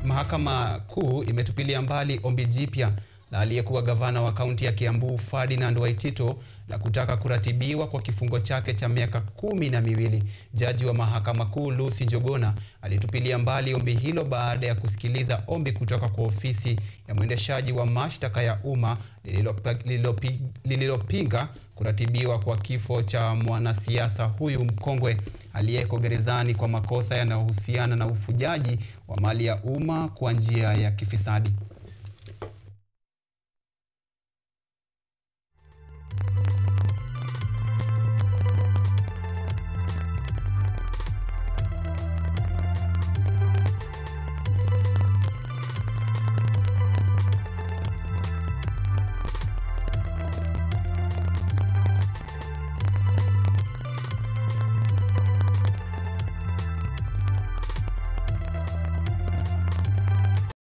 Mahakama Kuu imetupilia mbali ombi jipya la aliyekuwa gavana wa kaunti ya Kiambu Ferdinand Waitito la kutaka kuratibiwa kwa kifungo chake cha miaka 12. Jaji wa Mahakama Kuu Lucy Njogona alitupilia mbali ombi hilo baada ya kusikiliza ombi kutoka kwa ofisi ya mwendeshaji wa mashtaka ya umma lililopinga kuratibiwa kwa kifo cha mwanasiasa huyu mkongwe aliyeko gerezani kwa makosa yanayohusiana na ufujaji wa mali ya umma kwa njia ya kifisadi.